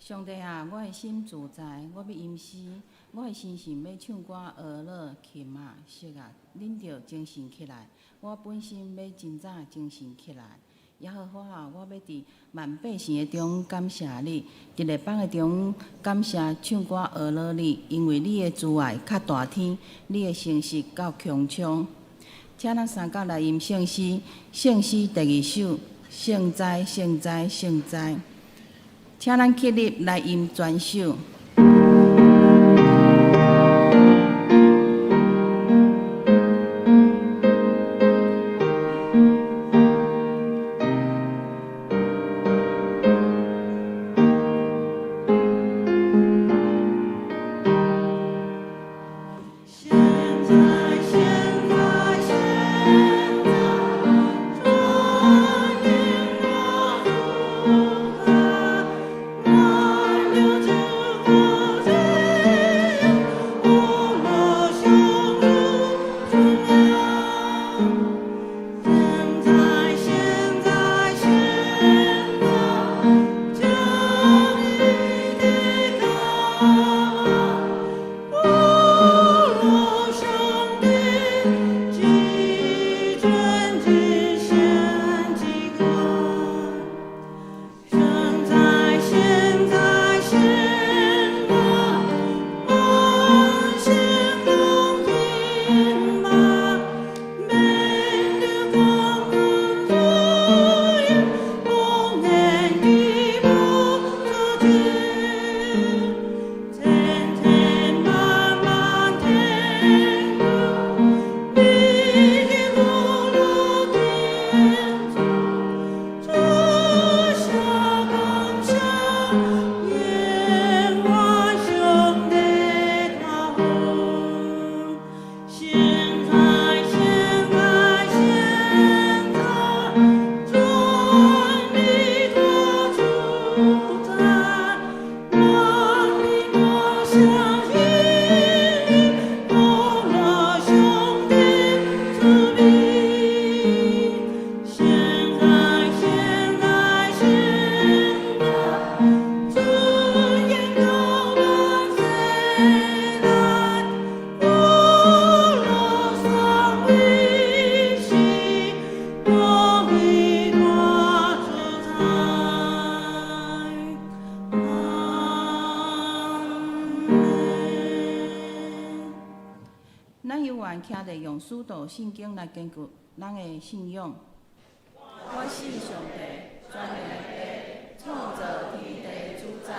上帝啊，我的心自在，我要吟诗，我的心神要唱歌、学乐、琴啊、色啊，恁着精神起来。我本身要真早精神起来。耶和华啊，我要伫万百姓的中感谢你，伫列邦的中感谢唱歌、学乐你，因为你的慈爱较大天，你的诚实较强壮。请咱三角来吟圣诗，圣诗第2首，圣哉，圣哉，圣哉。请咱起立来吟全首。徛着用使徒圣经来坚固咱的信仰。我信上帝，全能的创造天地主宰。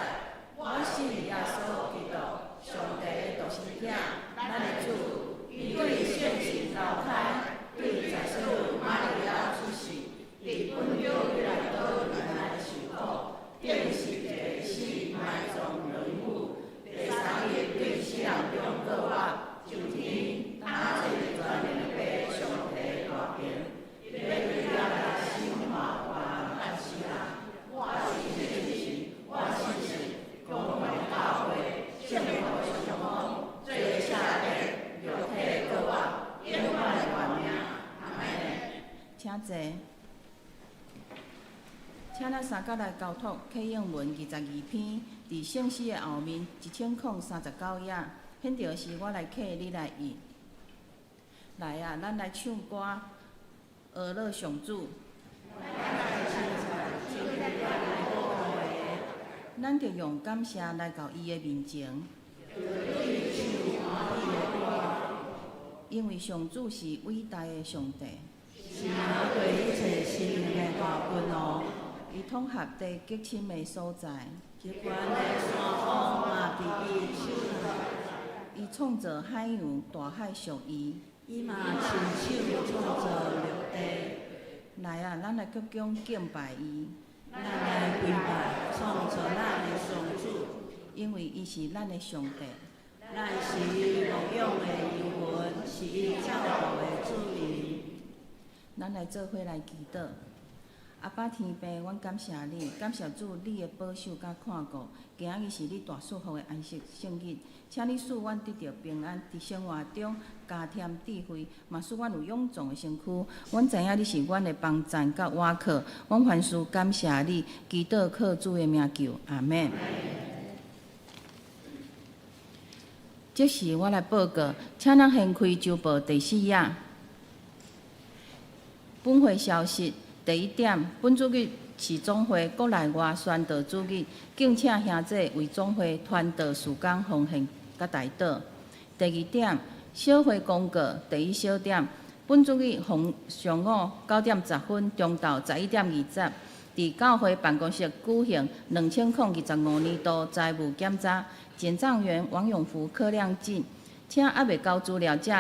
我信耶稣基督，上帝的独生子，咱的主，伊对圣神投胎，对在生玛利亚出世，伫本约比拉多原来受苦，定是地死，埋葬人母，第3日对死人中复活，上天打坐全能的爸上帝大名，要对咱来生活还安息啊！我是圣神，我是神，公会教会，圣灵相通，最下面肉体各我，永远的原名，阿门。请坐。请咱三角来交托启应文22篇，伫圣诗的后面1039页，迄著是我来启，你来译。来啊，咱来唱歌，学乐上主。咱着用感谢来到伊的面前，因为上主是伟大的上帝，是那对一切生命的大君哦。伊统合地极深的所在，极悬的山峰嘛伫伊手内。伊创造海洋，大海属伊。伊嘛亲手创造陆地。来啊，咱来鞠躬敬拜伊。咱来跪拜创造咱的上主，因为伊是咱的上帝。咱是伊牧养的游魂，是伊教导的子民。咱来做伙来祈祷。阿爸天父，阮感谢你，感谢主你的保守甲看顾。今仔日是你大祝福的安息圣日，请你使阮得到平安，伫生活中加添智慧，嘛使阮有勇壮的身躯。阮知影你是阮的帮站甲倚靠，阮凡事感谢你，祈祷靠主的名求，阿免。即时我来报告，请咱掀开周报第4页。本会消息第1点，本主日是总会国内外宣导主日，敬请兄姐为总会传道事工奉献甲代祷。第2点，小会公告第1小点，本主日上午9点10分，中昼11点20，伫教会办公室举行2025年度财务检查，检账员王永福、柯亮进，请还未交资料者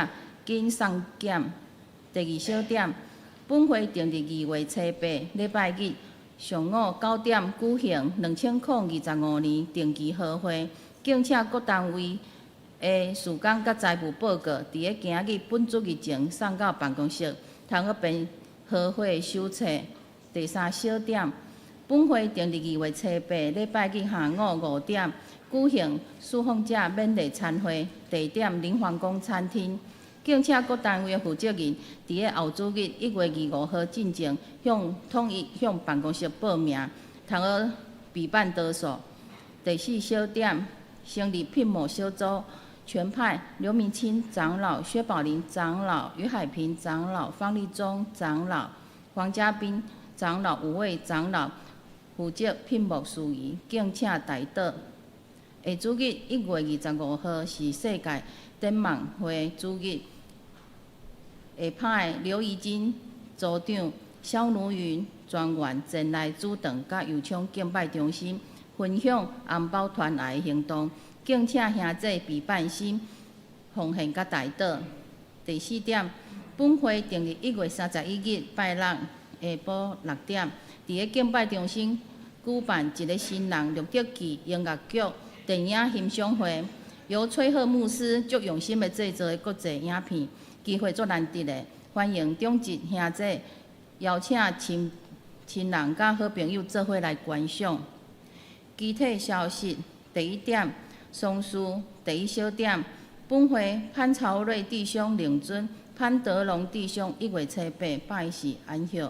紧送检。第2小点，本会定伫2月初8礼拜日上午9点举行2025年定期好会，敬请各单位的事工甲财务报告，伫咧今日本主日前送到办公室，通去编好会手册。第3小点，本会定伫2月初8礼拜日下午5点举行受访者免礼餐会，地点林皇宫餐厅。敬请各单位的负责人伫咧后主日1月25号进前，统一向办公室报名，通去备办倒数。第4小点，成立聘募小组，全派刘明清长老、薛宝林长老、于海平长老、方立忠长老、黄家斌长老5位长老负责聘募事宜，敬请代祷。下主日1月25号是世界展望会主日。下派刘怡金组长、肖奴云专员前来主堂甲油厂敬拜中心分享红包团爱行动，敬请兄姐备办心奉献甲代祷。第4点，本会定伫1月31日拜六下晡6点，伫咧敬拜中心举办一个新人陆德基音乐剧电影欣赏会，由崔赫牧师足用心的制作的国际影片。机会足难得的，欢迎中籍兄姐邀请亲人甲好朋友做伙来观赏。具体消息第1点，松树第1小点，本会潘朝瑞弟兄领尊、潘德龙弟兄1月初8拜祀安息，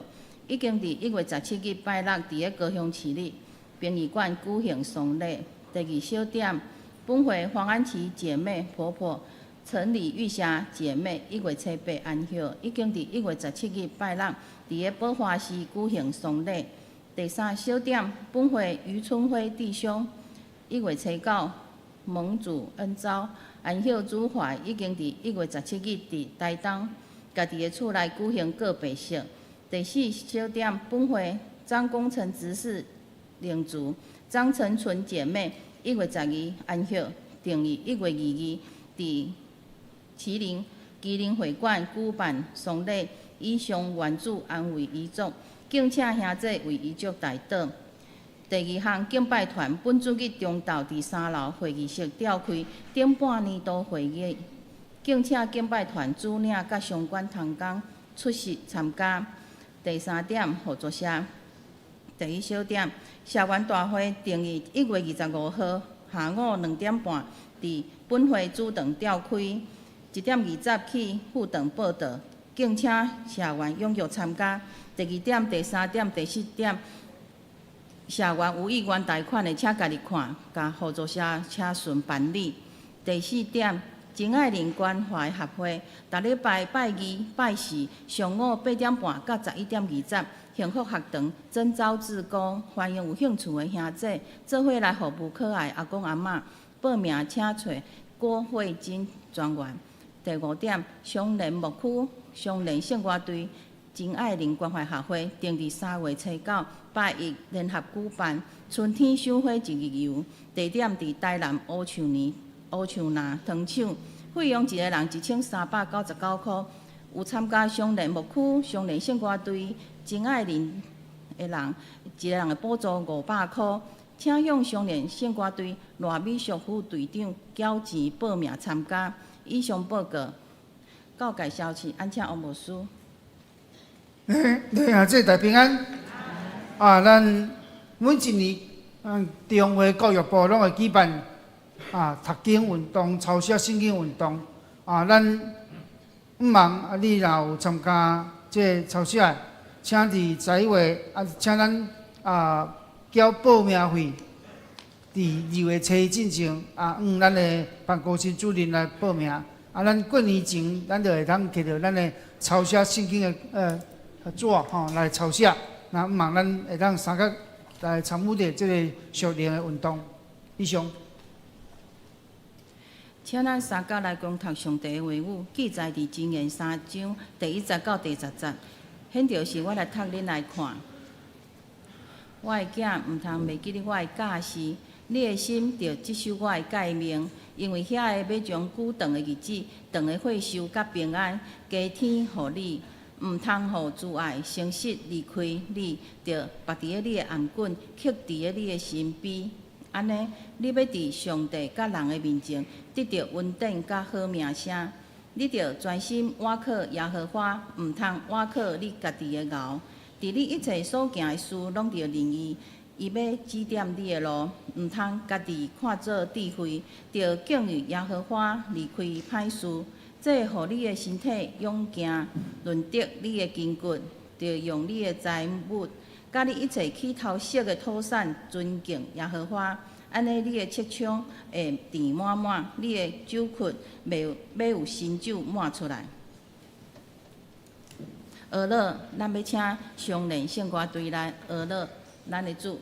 已经伫1月17日拜六伫咧高雄市立殡仪馆举行丧礼。第2小点，本会黄安琪姐妹婆婆。城里玉霞姐妹1月初8安息，已经伫1月17日拜六伫咧宝华寺举行丧礼。第3小点，本会余春辉弟兄1月初9蒙主恩召安息主怀，已经伫1月17日伫台东家己的厝内举行告别式。第4小点，本会张公成执事领族张成纯姐妹1月12安息，定于1月22伫麒麟会馆举办丧礼，以上原主安慰遗族，敬请兄姐为遗族代祷。第2项敬拜团本主日中昼伫3楼会议室召开顶半年度会议，敬请敬拜团主领甲相关同工出席参加。第3点，合作社。第1小点，社员大会定于1月25号下午2点半伫本会主堂召开。1点20起赴堂报道，敬请社员踊跃参加。第2点、第3点、第4点，社员有意愿贷款的，请家己看，甲合作社请顺办理。第4点，真爱林关怀协会，逐礼拜拜2、拜4上午8点半到11点20，幸福学堂征招志工，欢迎有兴趣的兄姐做伙来服务可爱阿公阿嬷。报名请找郭慧珍专员。第5点，双联牧区双联圣歌队真爱林关怀协会定伫3月初9拜1联合举办春天赏花一日游，地点伫台南乌树林糖厂，费用一个人1399块。有参加双联牧区双联圣歌队真爱林的人，一个人的补助500块。请向双联圣歌队赖美淑副队长缴钱报名参加。以上报告，告解消息，安请王牧师。你兄姐大平安。咱每一年，中华教育部拢会举办读经运动、抄写圣经运动。咱毋茫你若有参加这抄写，请伫10月请咱缴报名费。伫2月初进行咱的办公室主任来报名。咱过年前，咱就会通摕到咱的抄写圣经的纸来抄写。那毋茫咱会当三角来参与着这个属灵的运动。以上。请咱三角来共读上帝的话语，记载伫箴言3章第1节到第10节。显著是我来读恁来看。我的囝，毋通袂记得我的教示，你的心着接受我的诫命，因为遐个要将久长的日子、长的岁数甲平安，加添互你。毋通互自爱、诚实离开你，着拔伫咧你的颔棍，刻伫咧你的心边。安尼，你要伫上帝甲人的面前得到稳定甲好名声。你着专心倚靠耶和华，毋通倚靠你家己的牛。伫你一切所行的事，拢着仁义。伊要指点你的路，毋通家己看做智慧，着敬畏耶和华，离开歹事。这互你的身体勇行，论得你的筋骨，着用你的财物，甲你一切去偷色的土产，尊敬耶和华。安尼，你的切枪会填满满，你的酒窟要有新酒满出来。俄勒，咱要请上联圣歌队来俄勒，咱的主。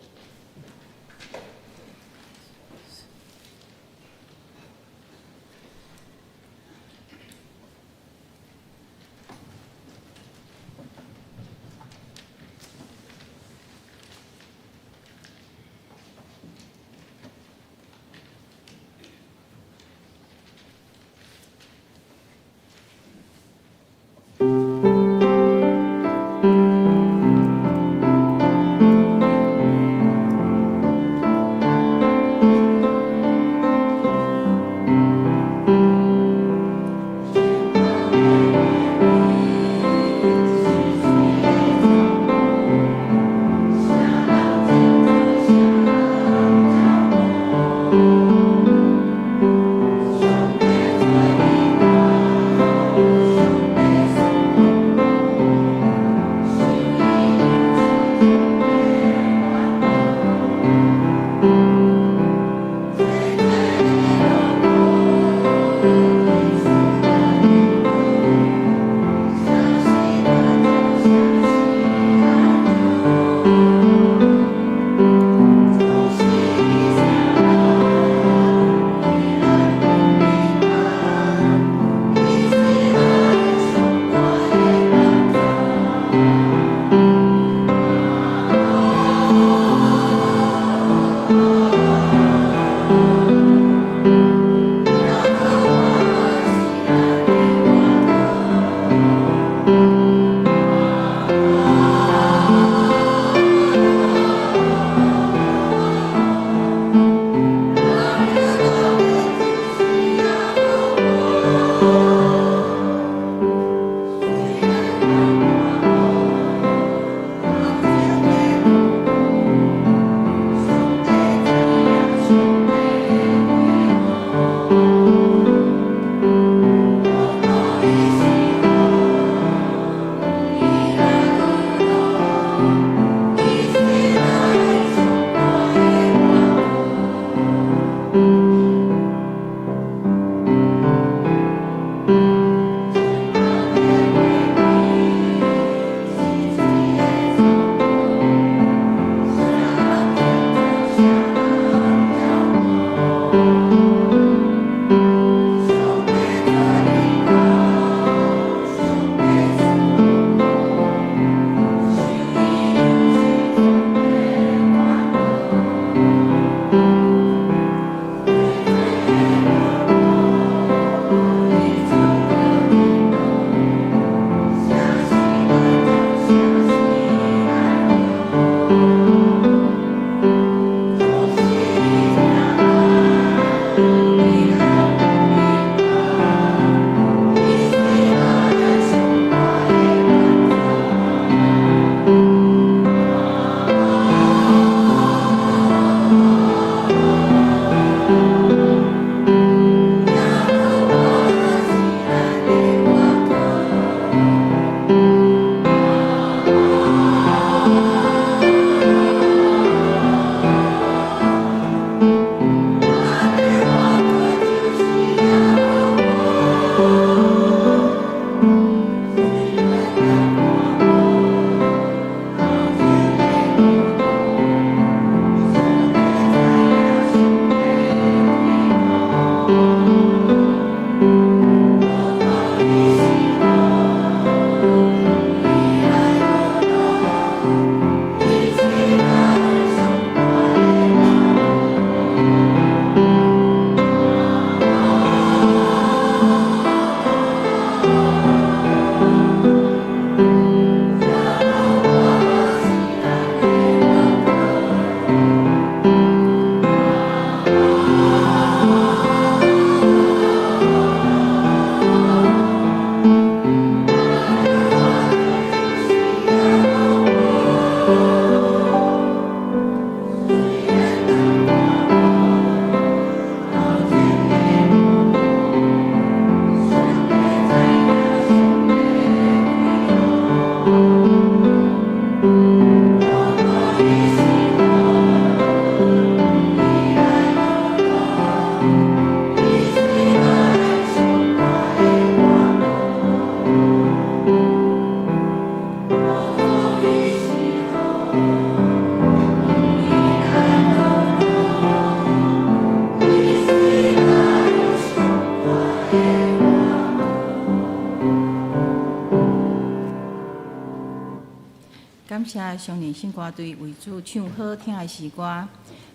感谢少年新歌队为主唱好听的诗歌。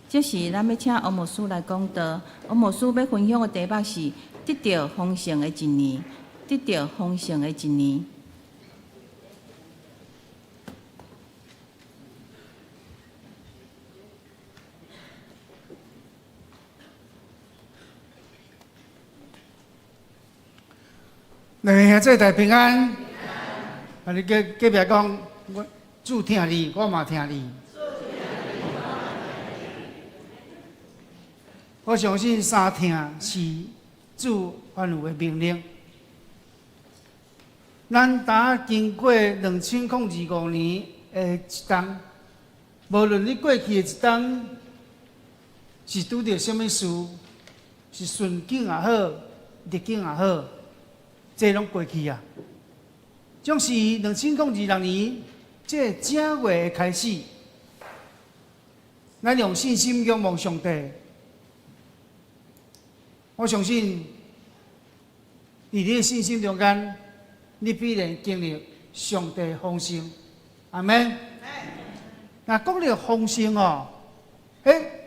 这时，咱要请欧牧师来讲道。欧牧师要分享的题目是“得到丰盛的一年”，得到丰盛的一年。两个兄弟大平安。啊，你隔壁讲，我主听你，我嘛听你。我相信三听是主颁有的命令。咱呾经过2025年的一冬，无论你过去的一冬是拄着什么事，是顺境也好，逆境也好。这拢过去啊！总是2026年这正月的开始，咱用信心仰望上帝。我相信，伫你的信心中间，你必然经历上帝丰盛。阿门。那讲到丰盛哦，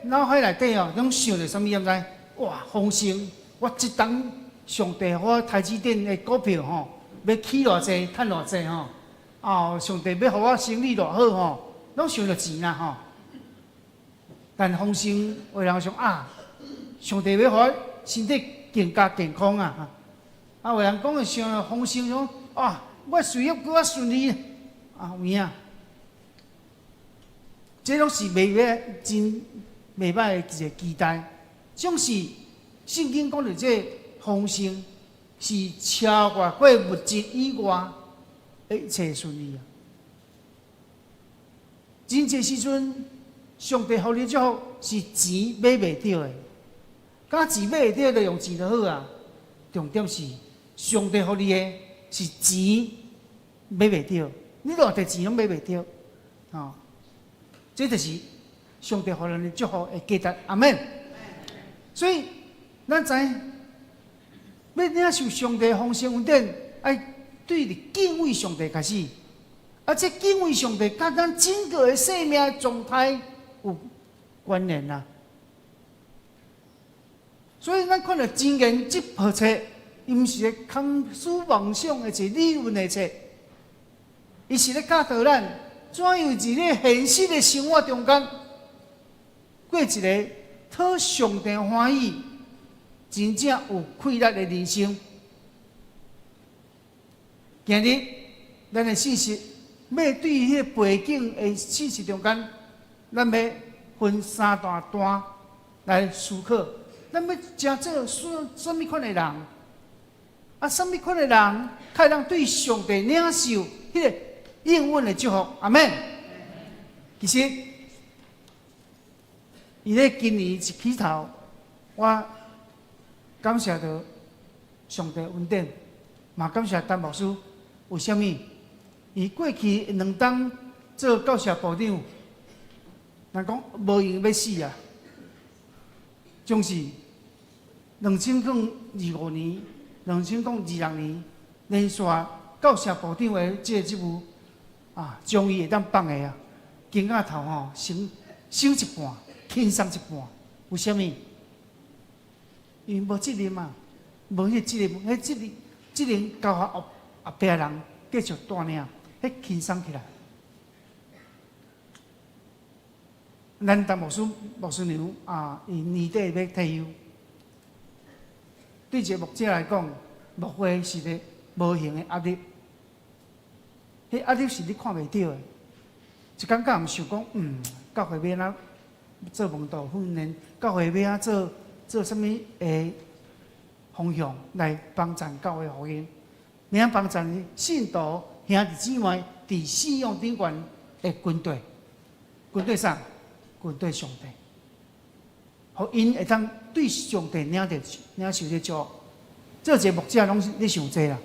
脑海内底哦，拢想着什么？毋知？哇，丰盛！我一冬。上帝，我台积电的股票吼，要起偌济，趁偌济吼。哦，上帝要互我生意偌好吼，拢想着钱啦吼。但丰盛，有人想啊，上帝要互我身体更加健康啊。啊，有人讲的想丰盛说啊，我事业搁较顺利啊，有影。这拢是真袂歹的一个期待。总是圣经讲的这。丰盛是超过过物质以外的一切顺利啊！真侪时阵，上帝予你祝福是钱买袂到的，敢钱买会到就用钱就好啊。重点是上帝予你的是钱买袂到，你偌摕钱拢买袂到啊！这就是上帝予咱的祝福的价值。阿门。所以咱知。要领受上帝丰盛恩典，爱对你敬畏上帝开始，而且敬畏上帝，甲咱整个的生命状态有关联啊。所以咱看到真言这部册，伊毋是咧空思妄想的一个理论的册，伊是咧教导咱怎样伫咧现实的生活中间，过一个讨上帝欢喜。真正有快乐的人生。今日咱的信息，要对迄个背景的信息中间，咱要分三大段来思考。咱要真做什么款的人？啊，什么款的人，才能对上帝领受迄个应允的祝福？阿门。其实，伊咧今年一起头，我。感谢着上帝恩典，嘛感谢陈牧师。为什么？伊过去2冬做教社部长，人讲无用要死啊！总是2025年、2026年连续教社部长的这个职务啊，终于会当放下啊！肩胛头吼，省一半，轻松一半。为什么？因为无责任嘛，无迄责任，迄责任交互后壁人继续带领，迄轻松起来。咱陈牧师娘啊，伊年底要退休，对一个牧者来讲，牧会是个无形的压力，迄压力是你看袂到的。一感觉毋想讲，教会要安怎做门徒训练，教会要安怎做什么方向来帮助教会福音，免帮助信徒兄弟姊妹伫信仰顶悬的军队，军队上，军队上帝，互因会当对上帝领受这祝福。做一个牧者拢是咧想这啦，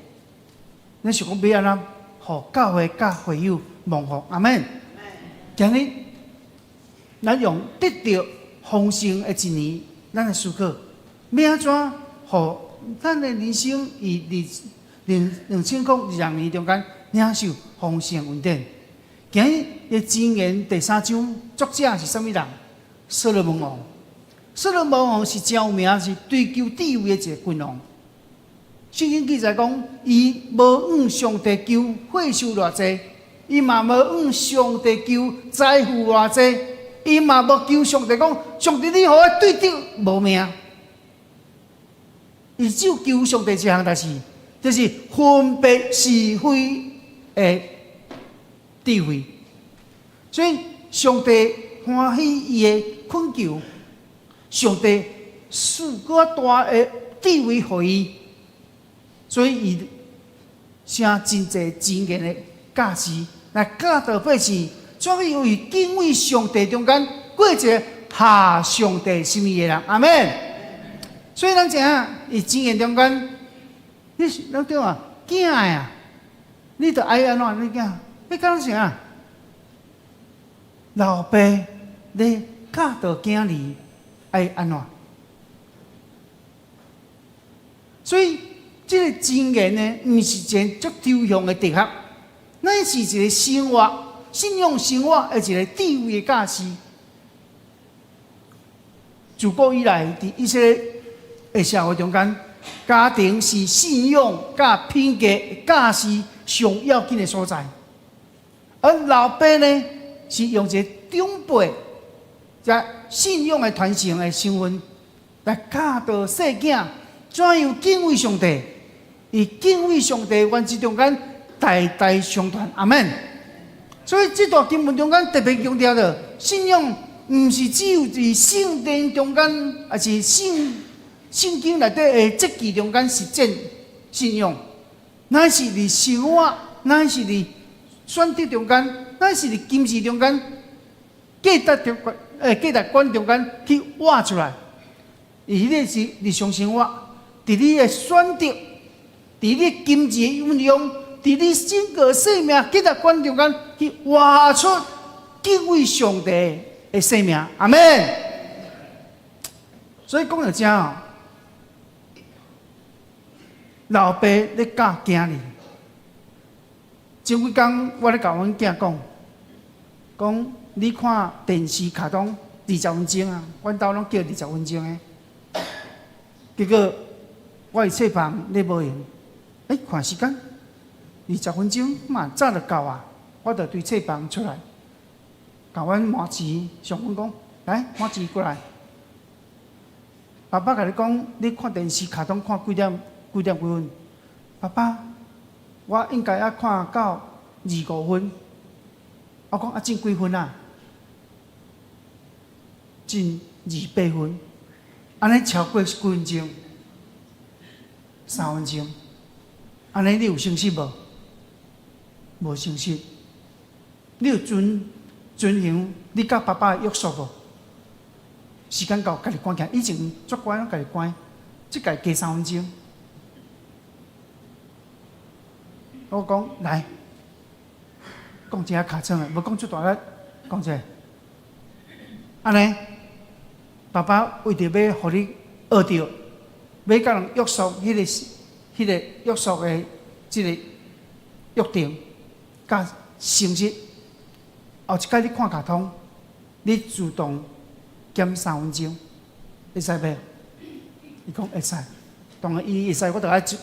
咱想讲要安怎，互教会甲会友蒙福。阿门。今日咱用得到丰盛的一年，咱来思考要安怎，互咱的人生以2022年中间领受丰盛恩典。今日的箴言第3章作者是什么人？所罗门王。所罗门王是真有名，是追求智慧的一个君王。圣经记载讲，伊无向上帝求岁数偌济，伊嘛无向上帝求财富偌济，伊嘛无求上帝讲，上帝你互我对得无命。伊只有求上帝一项代志，就是分别是非的智慧。所以上帝欢喜伊的恳求，上帝赐搁大的智慧互伊。所以，伊写真侪箴言的教示，来教导百姓，怎样由于敬畏上帝中间过一个合上帝心意的人。阿门。所以咱知影，伊箴言中间，咱对话囝呀，你着爱安怎？你囝，你讲啥？老爸咧教导囝儿爱安怎？所以。这个箴言呢，毋是一个足抽象的哲学，乃是一个生活、信仰生活的一个智慧的教示。自古以来，伫一些的社会中间，家庭是信仰甲品格教示上要紧的所在，而老爸呢，是用一个长辈、在信仰的传承的身份，来教导细囝怎样敬畏上帝。以敬畏上帝原则中间代代相传，阿门。所以这段经文中间特别强调的，信仰毋是只有伫圣殿中间，也是圣经内底的节期中间实践信仰，乃是伫生活，乃是伫选择中间，乃是伫金钱中间，价值观中间去挖出来。而迄个是日常生活，伫你的选择。伫你金钱运用，伫你整个生命价值观中间去挖出敬畏上帝的生命，阿门。所以讲到这哦，老爸咧教囝儿，前几天我咧甲阮囝讲你看电视卡通20分钟啊，阮兜拢叫20分钟的，结果我伫册房咧无用。看时间，20分钟嘛，早就到啊！我就对册房出来，甲阮麻糍上阮讲，来麻糍过来。爸爸甲你讲，你看电视卡通看几点几分？爸爸，我应该要看到25分。我讲剩几分啊？剩28分。安尼超过几分钟？3分钟。安尼你有信心无？无信心。你有遵行你甲爸爸的约束无？时间到，家己关起来。以前足乖，拢家己关，即家加3分钟。我讲来，讲一下卡称的，无讲出大力，讲者。安尼，爸爸为着要互你学着，要甲人约束迄个约束的即个约定，甲诚实。后一摆你看卡通，你自动减3分钟，会使袂？伊讲会使，当然伊会使，我着爱记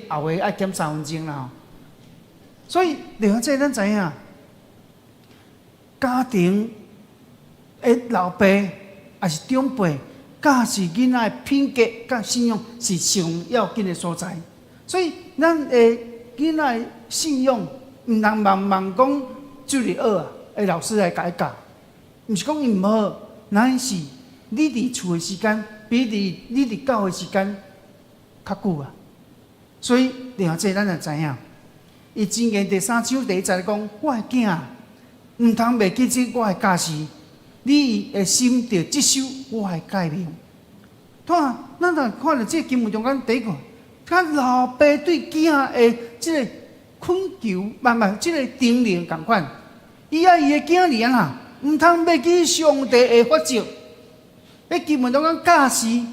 个后下爱减3分钟啦。所以，另外这咱知影，家庭的老爸也是长辈。教是囡仔的品格、甲信仰是上要紧的所在，所以咱的囡仔的信仰，毋通盲讲就嚟学啊，的老师来甲伊教，毋是讲伊毋好，乃是你伫厝的时间比你伫教的时间较久啊。所以另外这咱就知影，伊箴言第3章第1节讲：我的囝啊，毋通袂记这我的教示。你的心着接受我的诫命。看，咱若看到这个经文中间第一个，看老爸对囝的这个恳求，这个叮咛同款。伊爱伊的囝儿啊，毋通袂记上帝的法则。迄经文中间教示，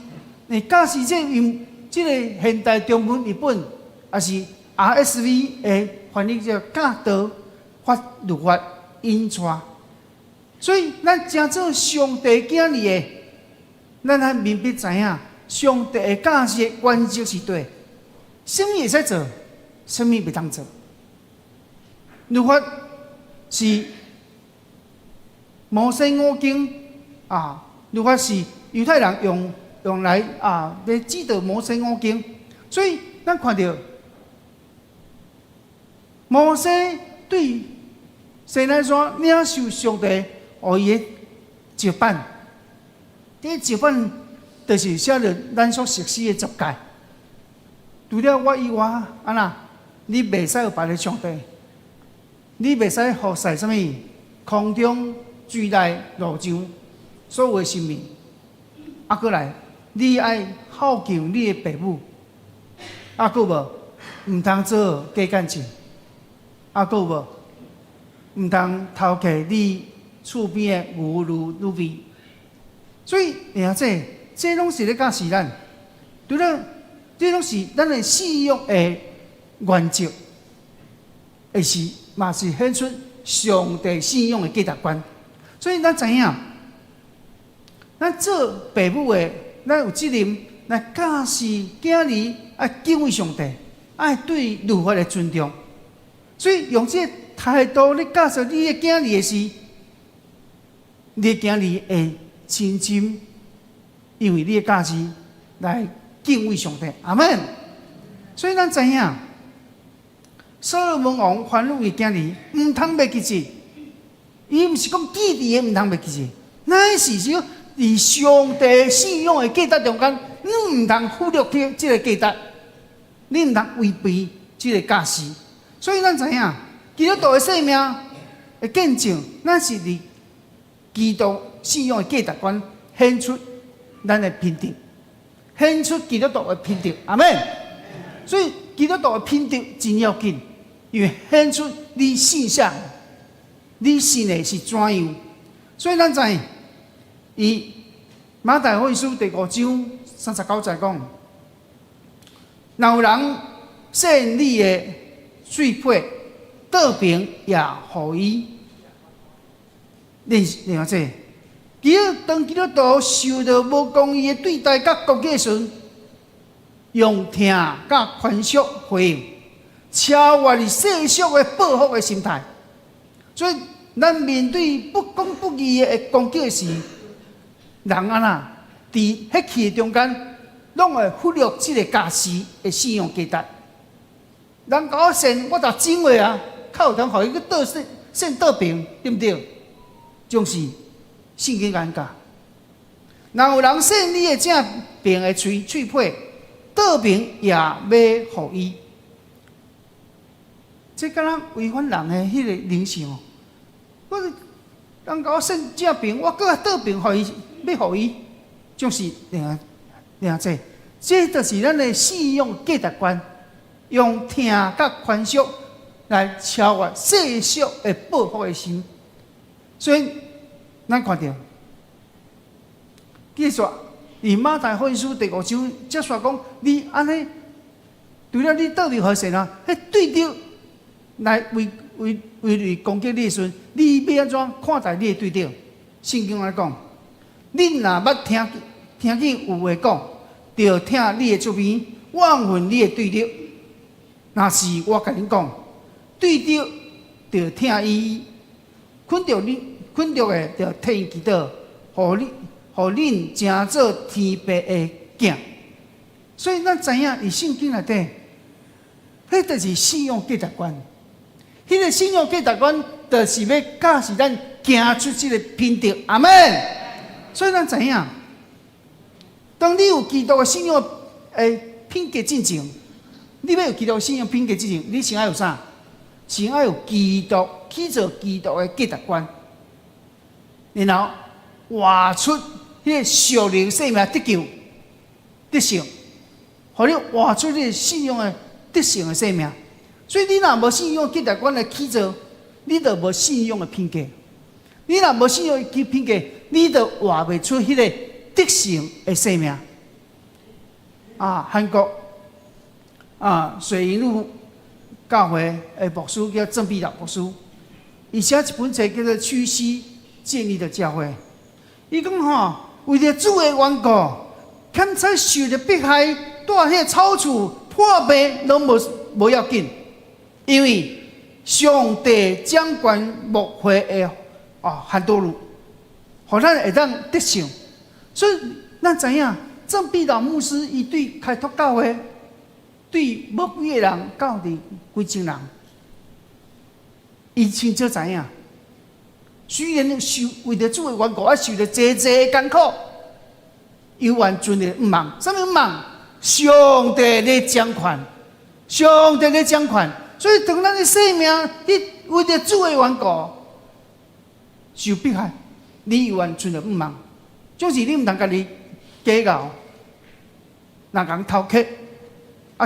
教示这用这个现代中文译本，也是 RSV 的翻译叫教导。法律法引出。所以，咱真做上帝囝儿的，咱还明白知影，上帝的教示的原则是对，什么会使做，什么袂当做。律法是摩西五经律法是犹太人用来来指导摩西五经，所以咱看到摩西对西奈山领受上帝予伊的石板，这石板就是写着咱所熟悉的十诫。除了我以外，安那你袂使有别个上帝，你袂使服侍什么空中、水内、陆上所有的生命。过来，你爱孝敬你的父母，搁无毋通做假感情，搁有无毋通偷摕你厝边的牛乳乳味。所以，这拢是咧教示咱，对了，这拢是咱的信仰的原则，嘛是显出上帝信仰的价值观。所以咱知影，咱做父母的，咱有责任来教示囝儿爱敬畏上帝，爱对律法的尊重。所以用这态度咧教示你的囝儿的时，你的囝儿会深深因为你的教示来敬畏上帝。阿们。所以咱知影，所罗门王吩咐伊囝儿毋通袂记字，伊毋是讲记字的毋通袂记字，乃是说伫上帝信仰的价值中间，你毋通忽略这个价值，你毋通违背这个教示。所以咱知影，基督徒的生命的见证，咱是伫基督信仰的价值观显出咱的品德，显出基督徒的品德。阿们。所以基督徒的品德真要紧，因为显出你信啥，你信的是怎样。所以咱知，以马太福音书第5章39节讲，若有人献你的水配，倒边也予伊。另外当基督徒受到无公义的对待甲攻击时，用疼甲宽恕回应，超越你世俗的报复的心态。所以，咱面对不公不义的攻击时，人安那伫迄气中间，拢会忽略这个家事的信仰价值。人甲我信，我就真话啊，靠通互伊去倒信倒平，对不对？就是圣经讲教。若有人信你的正平的喙配，倒平也要予伊。这敢若违反人的迄个灵性哦。人甲我信正平，我搁倒平予伊，要予伊，就是这就是咱的信仰价值观，用疼甲宽恕来超越世俗的报复的心。所以，咱看到，继续，以马太福音书第5章则说讲，你安尼，除了你倒面互神啊，迄对着来为你攻击你的时，你要安怎看待你的对着？圣经来讲，你若捌听见有话讲，就听你的出边，忘恨你的对着。若是我甲恁讲，对着就听伊，困着的就替伊祈祷，互恁成做天父的囝。所以咱知影，伫圣经内底，迄就是信仰价值观。迄个信仰价值观，就是要教示咱行出这个品德。阿们。所以咱知影，当你有基督的信仰的品格进前，你要有基督的信仰品格进前，你先要有啥？先要有基督起做基督的价值观，然后活出迄个属灵生命得救得胜，互你活出你信仰的得胜的生命。所以你若无信仰价值观来起做，你就无信仰的品格。你若无信仰的品格，你就活袂出迄个得胜的生命。韩国水银路教会的牧师叫郑必老牧师，伊写一本册叫做《屈膝建立的教会》。伊讲吼，为着主的缘故，欠彩受着迫害，住迄草厝破病拢无要紧，因为上帝掌管牧会的很多路，互咱会当得胜。所以咱知影，郑必老牧师伊对开拓教会，对无几个人到底几千人，伊清楚知影。虽然为着主的缘故，受着济艰苦，犹原尽力毋忘。什么毋忘？上帝咧掌权，上帝咧掌权。所以当咱的生命，你为着主的缘故受迫害，你犹原尽力毋忘。总是你毋通家己计较，人讲偷客，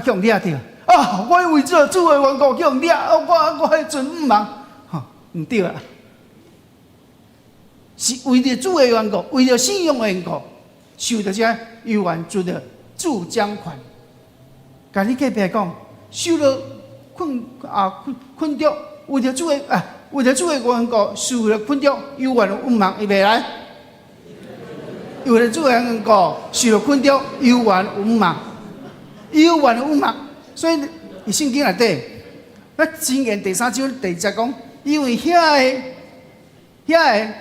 去互掠着。我为着主的缘故去互掠，我迄阵毋忘，毋对啊！是为着主的缘故，为着信仰的缘故，受着这犹原尽着主掌权。甲你隔壁讲，受了困着，为着主的缘故，受了困着，犹原毋忘，会袂来？为着主的缘故，受了困着，犹原毋忘，犹原毋忘。所以，伊圣经内底，箴言第3章第1节讲，因为遐个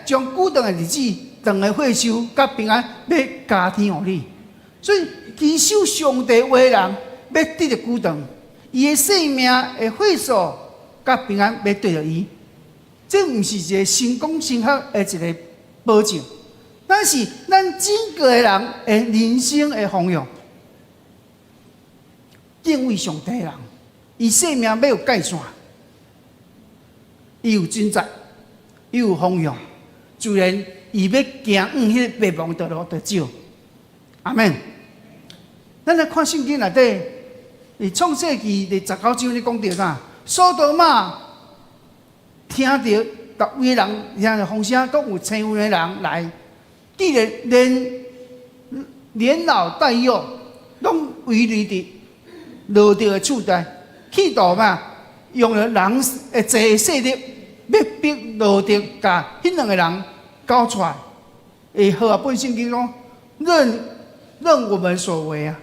将久长的日子、长的岁数、甲平安，要加添互你。所以，坚守上帝话的人，要得着久长，伊的生命的岁数甲平安，要对着伊。这毋是一个成功升学的一个保证，但是咱整个的人的人生的方向。敬畏上帝的人，伊生命要有界线，伊有准则，伊有方向，自然伊要行迄个白茫道路就少。阿免。咱来看圣经内底，创世纪第19章咧讲到啥？所多玛听到逐位人听着风声，讲有千万的人来，既然连年老带幼，拢围离伫落着的厝内，企图用了人的济势力，要逼落着甲迄两个人交出来。和本圣经讲，任我们所为啊！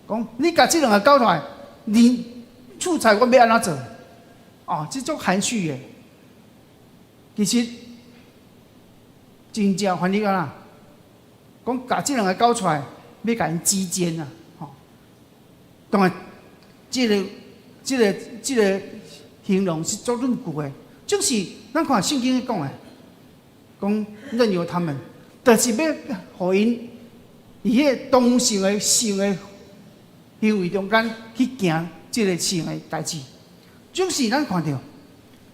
讲你甲这两个交出来，你厝财我要安怎做？这种含蓄的，其实真正反正啊，讲甲这两个交出来，要甲因之间啊。当然，这个形容是足论据的，就是咱看圣经讲的，讲任由他们，就是要互因以迄当性的性的行为中间去行这个性的代志。就是咱看到，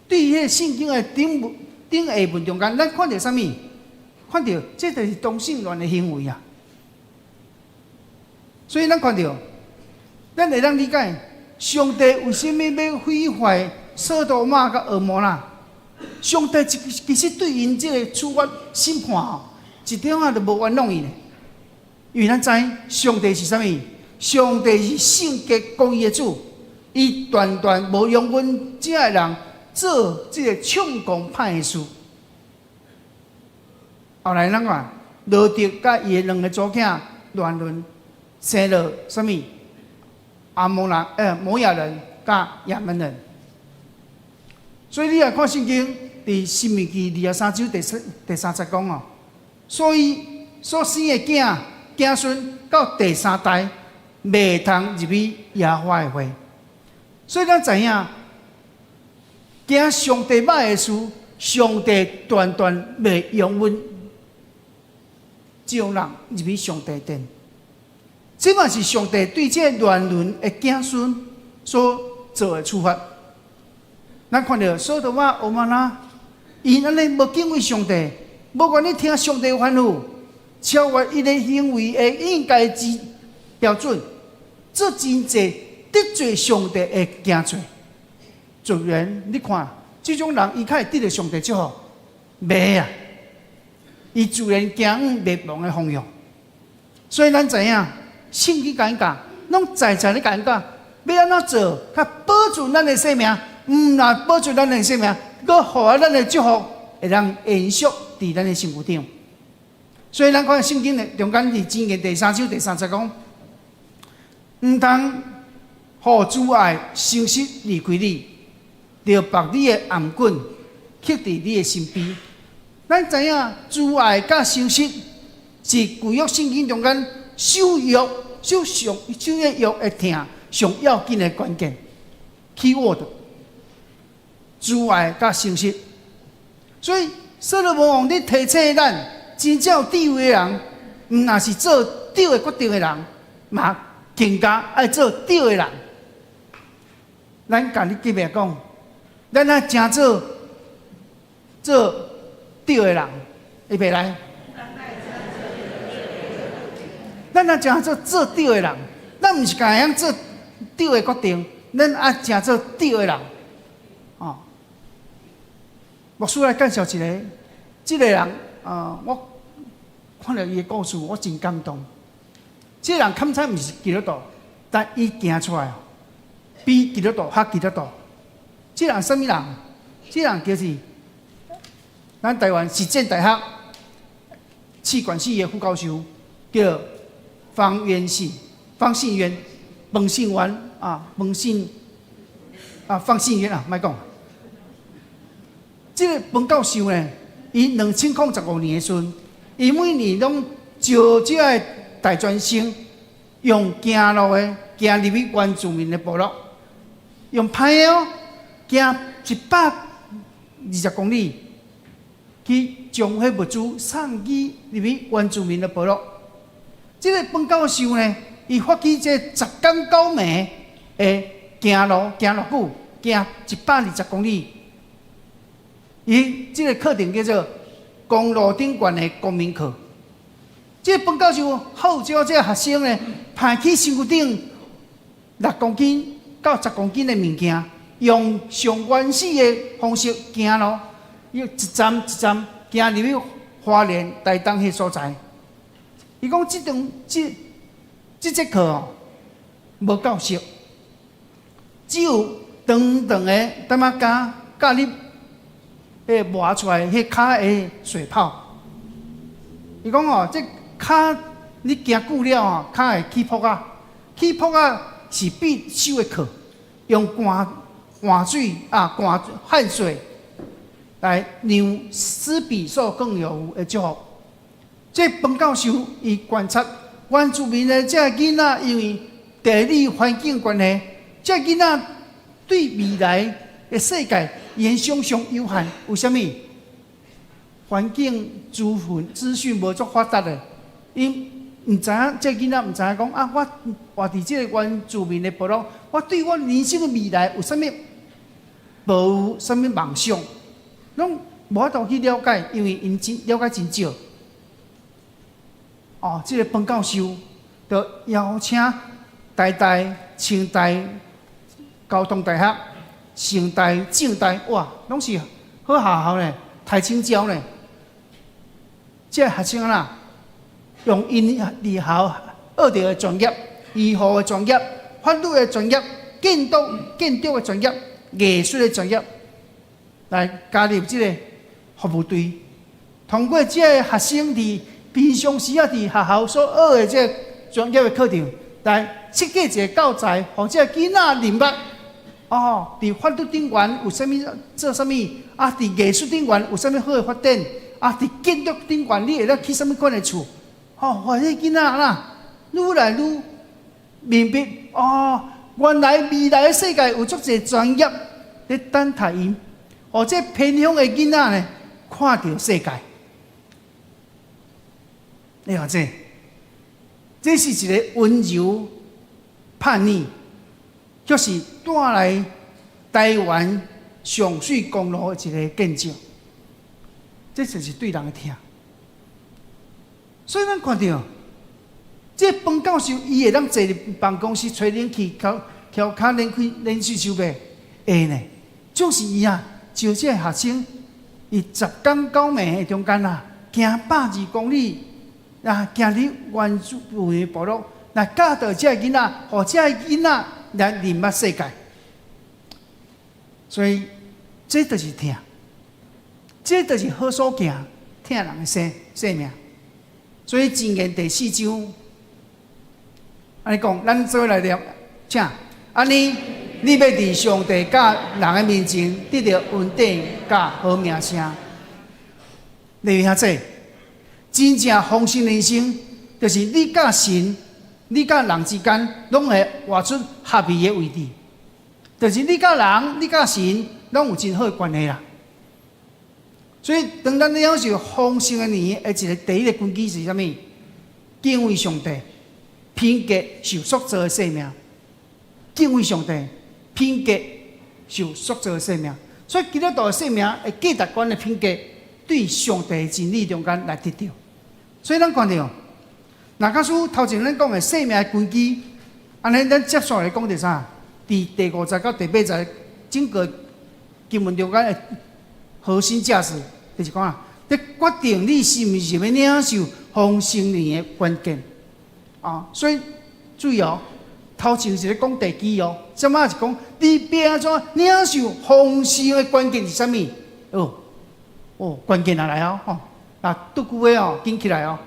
对于迄圣经的顶下文中间，咱看到啥物？看到这就是同性恋的行为啊！所以咱看到。咱会当理解，上帝为什么要毁坏索多玛甲蛾摩拉？上帝其实对因这个处罚审判一点都无冤枉伊呢。因为咱知上帝是啥物？上帝是圣洁公义的主，伊断断无容阮这个人做这个抢公歹的事。后来咱看，罗德甲伊的两个祖囝乱伦，生了啥物？摩亚人甲亚门人，所以你来看圣经伫申命记23章第3节讲所以所生的子孙到第3代，袂通入去耶和华的会。所以咱知影，惊上帝歹的事，上帝断断袂容阮招人入去上帝殿。这嘛是上帝对这乱伦的子孙所做的处罚。咱看到索多玛、蛾摩拉，因安尼无敬畏上帝，无愿意听上帝吩咐，超越伊的行为的应该之标准，做真济得罪上帝的行罪。自然，你看这种人，伊较会得到上帝祝福，袂啊！伊自然行灭亡的方向。所以咱知影。圣经讲讲，拢在咧讲讲，要安怎做，较保住咱的生命？若保住咱的生命，搁互咱的祝福会当延续伫咱的身躯顶。所以咱看圣经的中间伫箴言第3章第3节讲，毋通互阻碍伤失离开你，着把你的颔棍刻伫你的身边。咱知影阻碍甲伤失是旧约圣经中间守约的听上要紧的关键 keyword。阻碍甲伤失，所以所罗门王你提醒咱，真正有智慧的人，毋若是做对的决定的人，嘛更加爱做对的人。咱甲你记袂讲，咱爱真做对的人，会袂来？咱爱真做对的人，咱毋是干样做对的决定，咱爱真做对的人。哦，牧师来介绍一个，这个人我看到伊的故事，我真感动。这个人堪采毋是基督徒，但伊行出来比基督徒较基督徒。这个人什么人？这个人就是咱台湾实践大学气管系的副教授，叫方信渊，方信渊啊，莫讲。这个方教授呢，伊2015年的时阵，伊每年拢招这个大专生用行路的行入去原住民的部落，用拍的哦，行120公里，去将迄物资送去入去原住民的部落。这个方教授呢，伊发起这10天9暝的行路久，行120公里。伊这个课程叫做公路顶悬的公民课。这个方教授号召这个学生呢，抬起身躯顶6公斤到10公斤的物件，用上原始的方式行路，要一站一站行入去花莲、台东迄所在。伊讲这节课哦，无够熟，只有长长的淡仔甲甲你磨出来迄骹的水泡。伊讲哦，这骹你行久了哦，骹会起泡是必修的课，用汗水汗水来让施比受更有的祝福。这方教授伊观察原住民的这囡仔，因为地理环境关系，这囡仔对未来的世界言想上有限。为什么？环境资讯无足发达的，因唔知影，这囡仔唔知影讲啊，我活伫这个原住民的部落，我对我人生的未来有啥物？无有啥物梦想，拢无法度去了解，因为因了解真少。哦，这个方教授就邀请台大、清大、交通大学、成大、政大，哇，拢是好学校呢，台青交呢。这学生啦，用因离校学到的专业、医护的专业、法律的专业、建筑的专业、艺术的专业，来加入这个服务队。通过这个学生伫平常时啊，伫学校所学的这个专业的课程，来设计一个教材，或者囡仔明白哦，伫法律顶悬有啥物做啥物，啊，伫艺术顶悬有啥物好的发展，啊，伫建筑顶悬你会当起啥物款的厝，哦，或者囡仔啦，愈来愈明白哦，原来未来的世界有足侪专业咧等待因，或者偏乡的囡仔呢，看到世界。你看这是一个温柔叛逆，就是带来台湾上水公路的一个见证。这就是对人的疼。所以咱看到，这方教授伊会当坐入办公室吹冷气，翘脚冷水手袂会呢？就是伊啊，就这学生，伊10天9暝的中间啊，行120公里。行入原住民部落，来教导这囡仔，或这囡仔来认捌世界。所以这就是疼，这就是好所行，疼人的生命。所以箴言第4章，安尼讲，咱做来念，请安尼，你要伫上帝甲人的面前得到稳定甲好名声。你兄弟，真正丰盛人生，就是你甲神、你甲人之间，拢会活出合意的位置。就是你甲人、你甲神，拢有真好的关系啦。所以，当咱了解丰盛的年的第一个根基是啥物？敬畏上帝，品格受塑造的生命。敬畏上帝，品格受塑造的生命。所以，基督徒的生命的价值观的品格，对上帝的真理中间来得到。所以，咱看到，那假使头前咱讲的生命的根基，安尼咱接下来讲到啥？伫第50到第80整个经文中间的核心价值，就是讲啊，你决定你是毋是要领受丰盛年的关键啊。所以注意哦，头前是咧讲地基哦，什么是讲你要安怎领受丰盛的关键是啥物？关键来哦，嗱，拄句话哦，紧起来哦。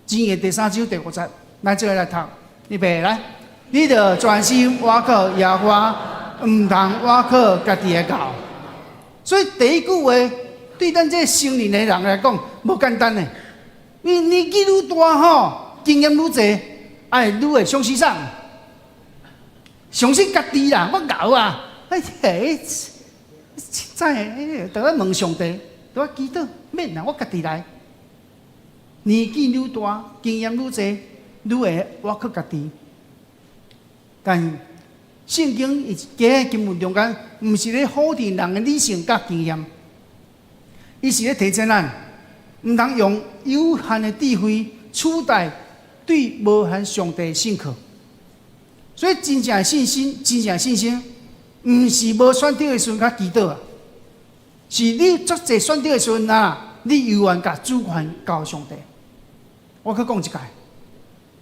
箴言第3章第50，咱做来读，预备来，你着专心倚靠耶和华，唔通倚靠家己的教。所以第一句话对咱这成年的人来讲，无简单呢。你年纪愈大吼，经验愈侪，愈会相信啥？相信家己啦，我牛啊！真都要问上帝，都要祈祷，免啦，我家己来。年纪愈大，经验愈侪，愈会倚靠家己。但圣经伊加经文中间，毋是咧否定人的理性甲经验，伊是咧提醒咱，毋通用有限的智慧取代对无限上帝的信靠。所以真正的信心，真正的信心，毋是无选择的时阵较祈祷啊，是你足侪选择的时阵啊，你犹原甲主权交上帝。我去讲一届，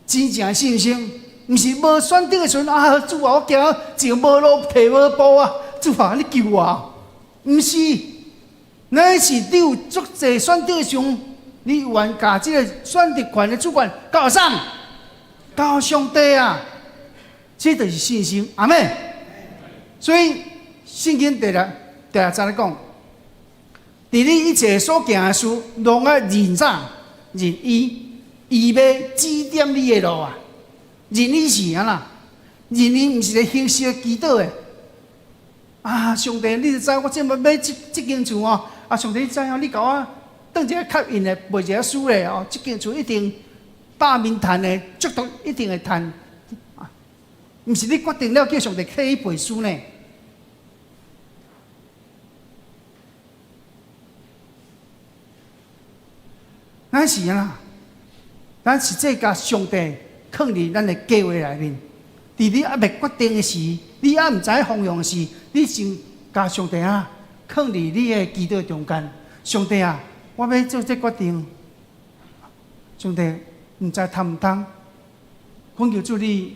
真正的信心。毋是无选择的时阵啊，主啊，我行就无路，提无步啊，主啊，你救我！毋是，乃是你有足侪选择的时阵，你愿甲即个选择权的主权交谁？交上帝啊！这就是信心，阿妹。所以圣经第六章咧讲，伫你一切所行的事，拢要认啥？认伊，伊要指点你的路啊！认伊是安啦，认伊毋是咧休息祈祷的。啊，上帝，你就知我这要买这间厝哦。啊，上帝，你知影，你甲我当一个吸引的，卖一个书咧哦。这间厝一定大面赚的，足足一定会赚。啊，毋是你决定了叫上帝替你背书呢？咱是安啦，咱实际甲上帝。放伫咱的计划内面，伫你还未决定的时，你还毋知方向的时，你先甲上帝啊放伫你的祈祷中间。上帝啊，我要做这决定。上帝毋知通毋通，恳求主你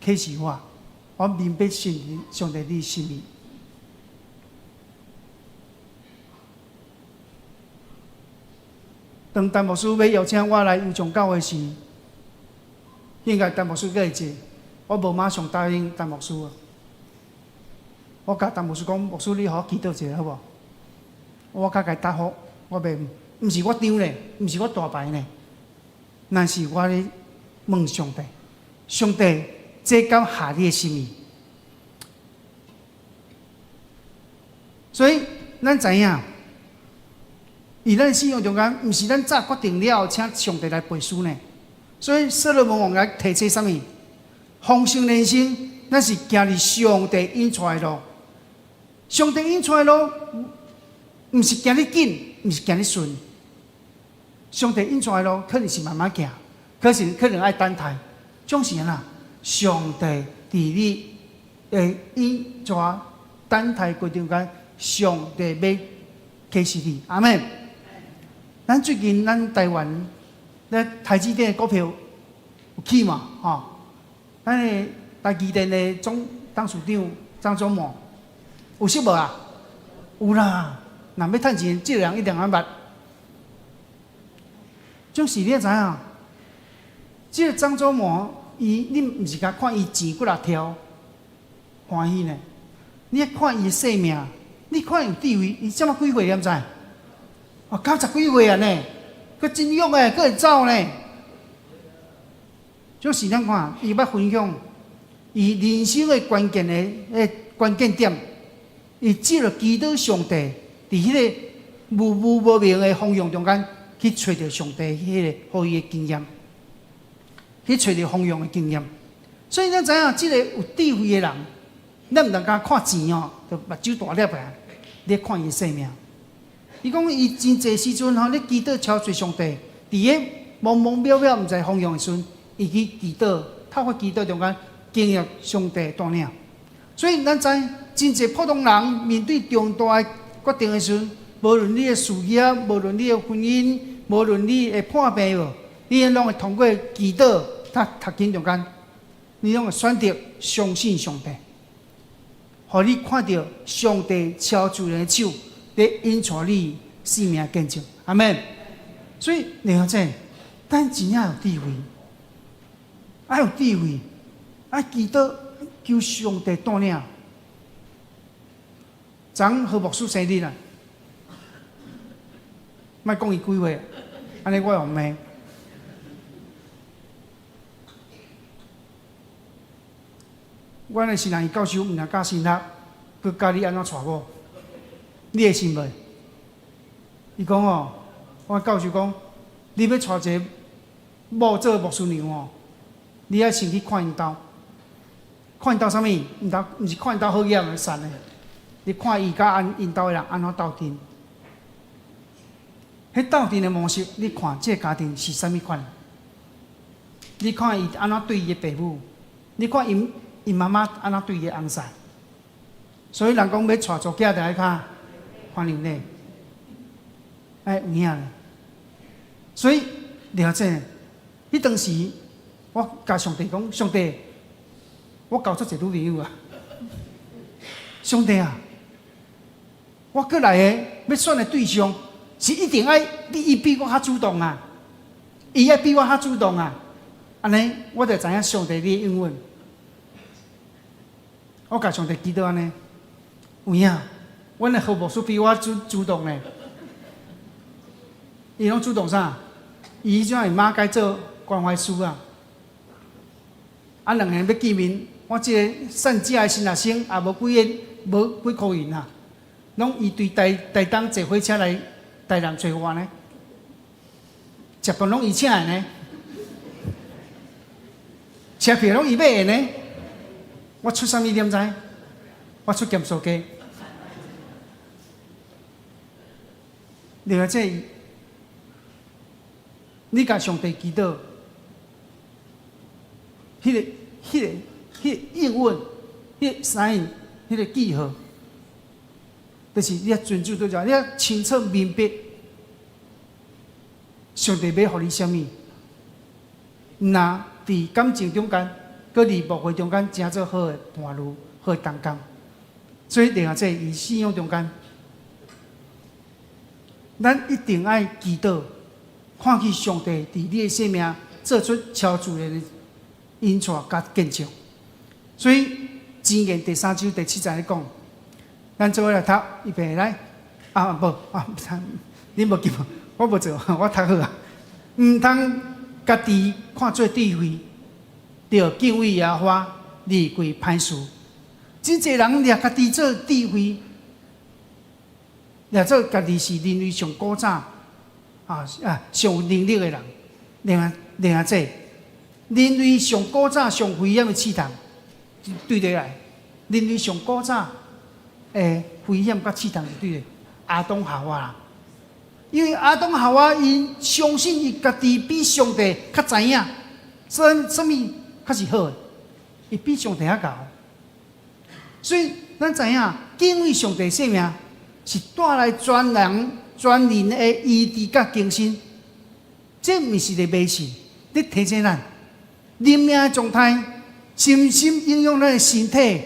启示我明白信上帝你心意。当陈牧师要邀请我来有宗教的时，应该陈牧师个会坐，我无马上答应陈牧师啊。我甲陈牧师讲，牧师你互我祈祷一下好无？我甲伊答复，我袂，毋是我张咧，毋是我大牌呢，那是我咧问上帝，上帝这敢合你的心意？所以咱知影，以咱信仰中间，毋是咱早决定了，请上帝来背书呢。所以所罗门王来提醒啥物？丰盛人生，咱是行伫上帝引出来的路。上帝引出来的路，毋是行得紧，毋是行得顺。上帝引出来的路，可能是慢慢行，可能爱等待。总是啊，上帝伫你引出等待过程间，上帝要启示你。阿们。咱最近台湾咧台积电的股票有起嘛？吼，咱的台积电的董事长张忠谋有识无啊？有啦，若要趁钱，即个人一定要捌。种是你知影，即个张忠谋，你毋是甲看伊钱几若条欢喜呢？你看伊的性命，你看有地位，伊怎么几岁你毋知？哦，90几岁啊呢，佮真勇诶，佮会走呢。种是咱看，伊捌分享，伊人生诶关键诶关键点，伊借着基督上帝，伫迄个无明诶方向中间，去找着上帝迄个互伊诶经验，去找着方向诶经验。所以咱知影，即个有智慧诶人，咱毋通甲看钱哦，就目睭大粒啊！你看伊诶性命。伊讲伊真侪时阵吼，你祈祷超随上帝，伫个茫茫渺渺毋知方向诶时阵，伊去祈祷，透过祈祷中间经历上帝带领。所以咱知真侪普通人面对重大诶决定诶时阵，无论你诶事业，无论你诶婚姻，无论你会破病无，你拢会通过祈祷、读经中间，你拢会选择相信上帝，互你看到上帝超自然诶手。在引带你生命见证，阿门。所以了解，咱真正有智慧，爱有智慧，爱祈祷求上帝带领。昨何牧师生日啊？莫讲伊几岁，安尼我用骂。我的新人教授毋若教新学，佮教你安怎带某。你会信袂？伊讲哦，我教授讲，你要带一个某做牧师娘哦，你要先去看因兜，看因兜啥物？毋是看因兜好养的善的，你看伊甲因兜的人安怎斗阵。迄斗阵的模式，你看这个家庭是啥物款？你看伊安怎对伊的父母，你看因妈妈安怎对伊的翁婿。所以人讲要带做囝，就爱较。欢迎你，哎，有影咧。所以了解，迄当时我甲上帝讲：上帝，我交出一个女朋友啊！上帝啊，我过来的要选的对象是一定爱伊比我较主动啊，伊爱比我较主动啊。安尼我就知影上帝你的应允。我甲上帝祈祷安尼，有影。阮的何牧师比我主动呢？伊拢主动啥？伊迄阵伊妈该做关怀师啊。啊，两个人要见面，我即个善假的新学生也无几箍银啊，拢伊对台东坐火车来台南找我呢，食饭拢伊请的呢，车票拢伊买的呢。我出啥物点知？我出咸酥鸡。了解，你甲上帝祈祷，迄个应允，迄个sign，迄个记号，就是你要遵守对照，你要清楚明白，上帝要互你啥物。那伫感情中间，搁伫牧会中间，真做好的伴侣，好的同工。所以了解，伊信仰中间。咱一定爱祈祷，看见上帝伫你的生命做出超自然的引带甲见证。所以箴言第3章第7节咧讲，咱做伙来读，预备来。你无记，我无做，我读好啊。毋通家己看做智慧，着敬畏耶和华，离开歹事。真侪人掠家己做智慧。掠做家己是人类上古早上有能力的人，另外这人类上古早上危险的试探对落来，人类上古早危险甲试探是对的亚当夏娃啦，因为亚当夏娃因相信伊家己比上帝较知影，什么较是好的，伊比上帝较高，所以咱知影敬畏上帝性命。是带来全人的意志甲精神，这毋是个迷信，你提醒咱，人命的状态深深影响咱的身体、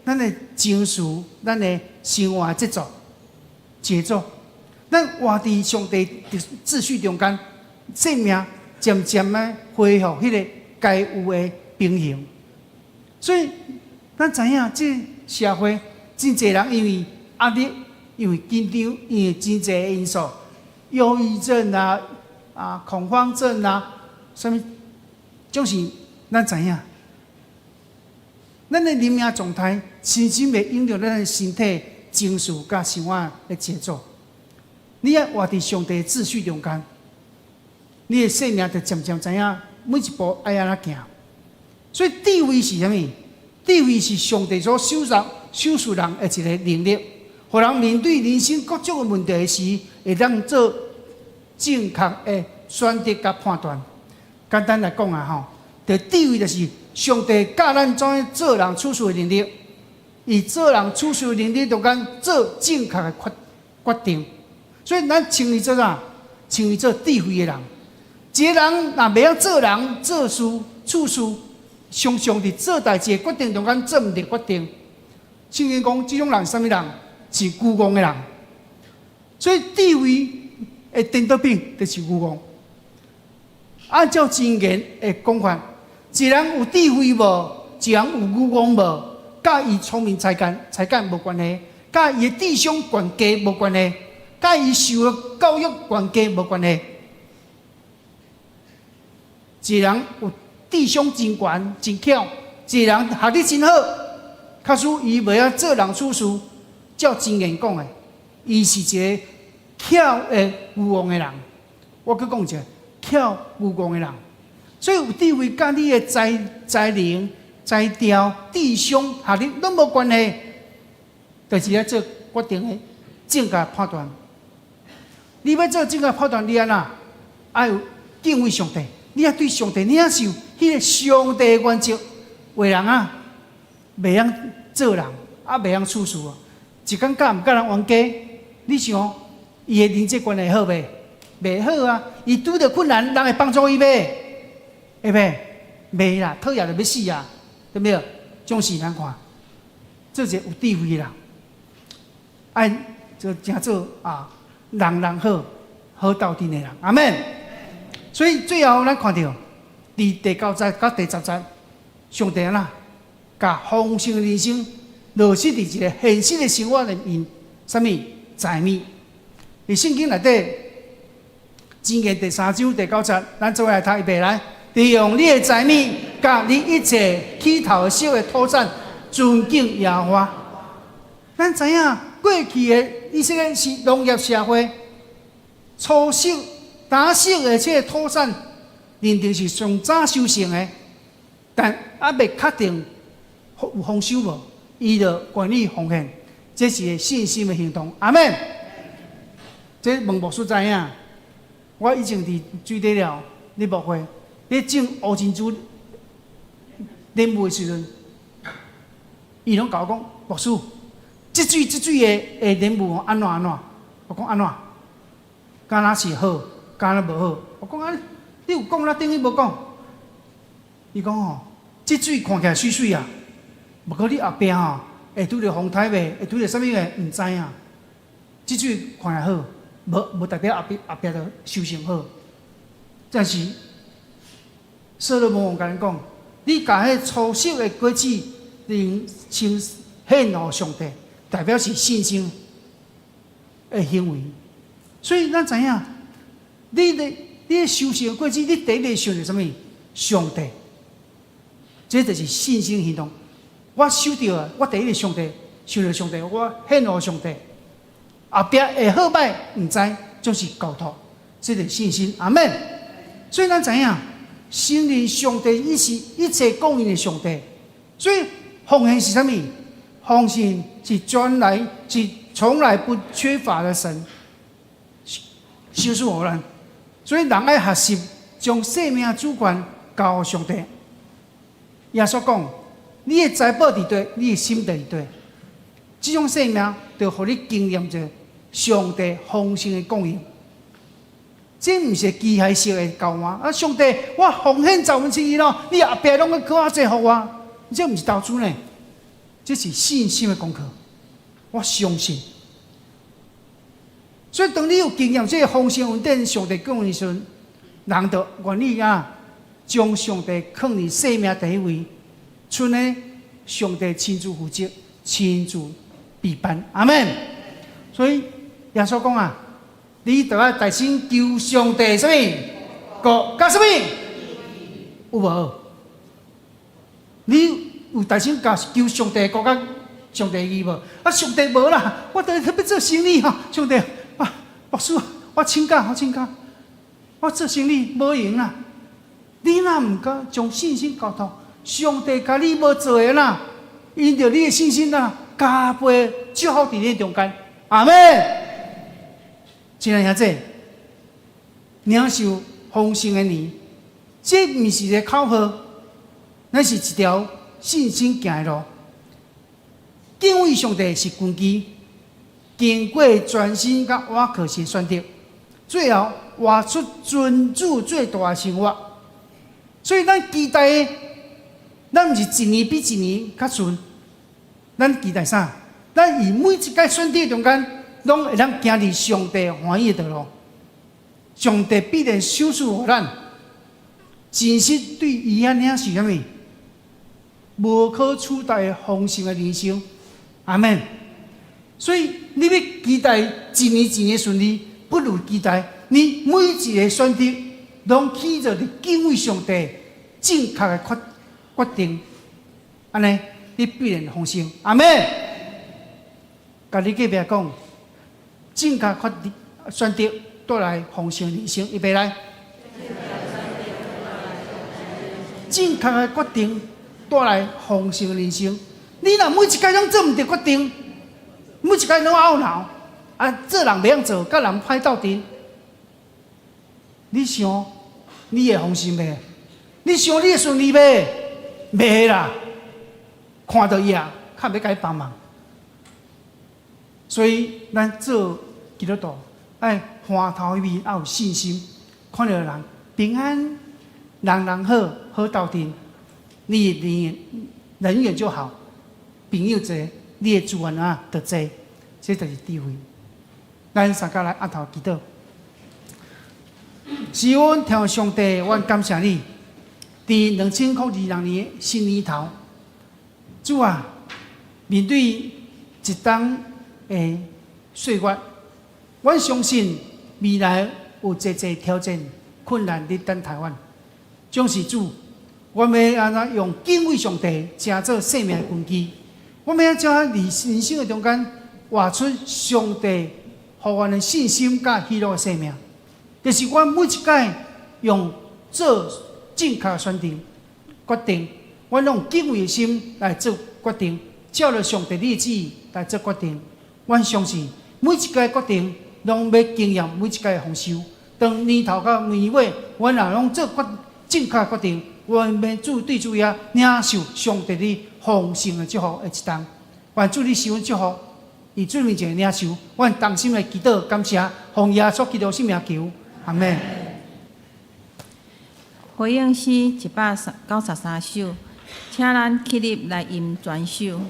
咱的情绪、咱的生活节奏。节奏。咱活伫上帝的秩序中间，生命渐渐的恢复迄个该有的平衡。所以，咱知影这社会真侪人因为压力、因为紧张、因为真侪的因素，忧郁症恐慌症什么，总是咱知影。咱的人命状态，深深会影响咱的身体、情绪甲生活的节奏。你要活伫上帝的秩序中间，你的生命就渐渐知影每一步爱安怎行。所以智慧是啥物？智慧是上帝所授予人的一个能力，互人面对人生各种的问题时，会当做正确的选择甲判断。简单来讲就智慧就是上帝教咱怎样做人处事的能力，以做人处事的能力中间做正确的决定。所以咱称伊做啥？称伊做智慧的人。一个人若袂晓做人、做事、处事，常常伫做代志的决定中间做毋对决定。圣经讲，这种人是啥物人？是愚妄的人。所以智慧的颠倒品就是愚妄。按照真言的讲法，一人有智慧无，一人有愚妄无，甲伊聪明才干无关系，甲伊的智商悬低无关系，甲伊受的教育悬低无关系。一人有智商真悬真巧，一人学历真好，假使伊袂晓做人处事，照真言讲的，伊是一个巧的愚妄的人。我佮讲一下，巧愚妄的人。所以有智慧甲你的才能、才调、智商、学历拢无关系，就是要做决定的正确判断。你要做正确判断，你安怎？爱有敬畏上帝。你要对上帝，你要受迄个上帝的原则，为人袂晓做人，袂晓处事一天甲毋甲人冤家，你想伊的人际关系好袂？袂好啊！伊拄着困难，人会帮助伊袂？会袂？袂啦，讨厌就要死啊，对不对？总是难看，做一个有智慧的人，爱就诚做人好，好斗阵的人。阿们。所以最后咱看到，伫第9节到第10节，上帝甲丰盛的人生落实伫一个现实的生活里面，啥物财物？伫圣经内底，箴言第3章第9节，咱做来读一遍来。利用你的财物，甲你一切起头小的土产，尊敬耶和华。咱知影过去的以色列是农业社会，初熟、打熟的这个土产，认定是上早收成的，但还未确定有丰收无，伊就愿意奉献，这是个信心的行动。阿们。这问牧师知影，我以前伫水底寮咧牧会，咧种乌珍珠莲雾的时阵，伊拢甲我讲，牧师，这水的莲雾安怎？我讲安怎？敢若是好，敢若无好？我讲你有讲，咱等于无讲。伊讲这水看起来水水啊，不过你后壁会拄着风台袂？会拄着啥物个？毋知影。这水看起来好。无代表后壁就修成好，但是所罗门王甲咱讲，你甲迄初熟的果子，能呈献予上帝，代表是信心的行为。所以咱知影，你修成的果子，你第一个想着啥物？上帝，这就是信心行动。我收到啊，我第一个想着上帝，我献予上帝。后壁会好歹毋知，就是交托，这个信心。阿们。所以咱知影，信任上帝，伊是一切供应的上帝。所以奉献是啥物？奉献是从来不缺乏的神，修饰我们。所以人爱学习将生命主权交予上帝。耶稣讲：你的财宝伫对，你的心伫对。这种生命就互你经验着上帝丰盛的供应，这毋是机械式的交换。上帝，我奉献100%咯，你后壁拢要搁较济互我，这毋是投资呢，这是信心的功课。我相信，所以当你有经验这个丰盛恩典上帝供应的时阵，人就愿意将上帝放伫生命第一位，剩的上帝亲自负责，亲自备办。阿门。所以耶稣讲你就要大声求上帝什么？国甲什么？有无？你有大声求上帝国甲上帝义无？上帝无啦，我特别做生意上帝牧师，我请假，我做生意无用啦。你若毋敢将信心交托，上帝甲你无做的啦，因着你的信心加倍祝福伫你中间。阿门。亲爱兄弟，领受丰盛的年，这毋是一个口号，乃是一条信心行的路。敬畏上帝是根基，经过专心甲瓦靠是选择，最后活出尊主最大的生活。所以咱期待的，咱毋是一年比一年较顺，咱期待啥？咱以每一届选择中间，拢会当行伫上帝欢喜的道路。上帝必然赏赐予咱，真实对伊领是啥物？无可取代的丰盛的人生。阿门。所以你要期待一年一年顺利，不如期待你每一个选择拢起着你敬畏上帝正确的决定，安尼你必然丰盛。阿门。甲你隔壁讲，正确选择带来丰盛人生，预备来。正确的决定带来丰盛人生。你若每一届拢做毋对决定，每一届拢懊恼，做人袂晓做，甲人歹斗阵，你想你会丰盛袂？你想你会顺利袂？袂啦，看到伊较要甲伊帮忙。所以咱做基督徒，爱欢头面要有信心，看到人平安，人人好，好斗阵，你人缘就好。朋友多，你的资源就多，这就是智慧。咱三家来压头祈祷。是阮听上帝，阮感谢你。伫2022年新年头，主面对一冬的岁月，阮相信未来有侪挑战、困难伫等台湾。总是主，我们要安怎用敬畏上帝，成做生命的根基。我们要将人生的中间活出上帝予阮的信心甲喜乐的生命，就是我每一届用做正确的选择决定，我用敬畏的心来做决定，照着上帝的旨意来做决定。我相信每一届决定拢要经验每一届的丰收。当年头到年尾，我若拢做正确的决定，我们对主领受上帝的丰盛的祝福的一冬。愿主你受祝福，以主面前领受，阮同心的祈祷感谢，奉耶稣基督圣名求，阿门。回应诗193首，请咱起立来吟全首。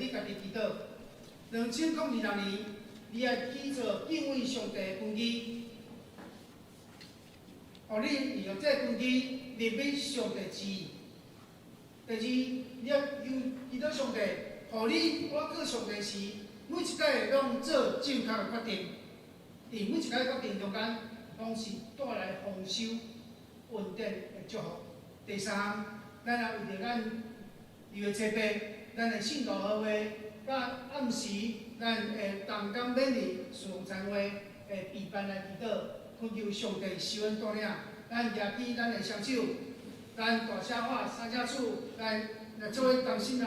你家己祈祷。2022年，你要记住敬畏上帝的根基，互你利用这根基立美上帝旨意。第二，你要祈祷上帝，互你我过上帝时，每一届拢做正确的决定。伫每一届决定中间，拢是带来丰收、稳定的祝福。第三，咱也为着咱2月7日，咱的信徒合会，甲暗时咱会同工勉励侍奉餐会会备办来祈祷，恳求上帝施恩带领。咱举起咱的双手，咱大声话三声主，来做伙同心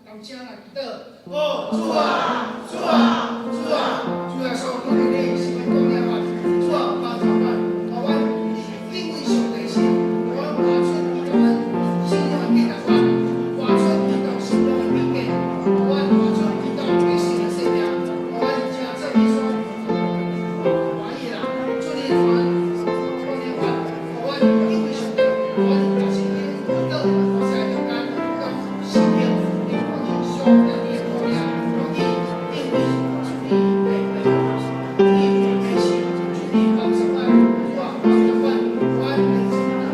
同声来祈祷。哦，主啊，主啊，主啊，主啊，所恳求你施恩带领我，主啊，帮助我，互阮敬畏上帝时，互阮活出伊个信仰的价值观，活出伊个信仰的秘诀，互阮活出伊个决心的生命，互阮正做你所欢喜啦，做你所带领我，互阮敬畏上帝，互阮大心祈祷，大声中间用信仰，你看你上帝的带领，看你敬畏主你的主你的开始，主你帮助我，主啊帮助我，我的人生啊，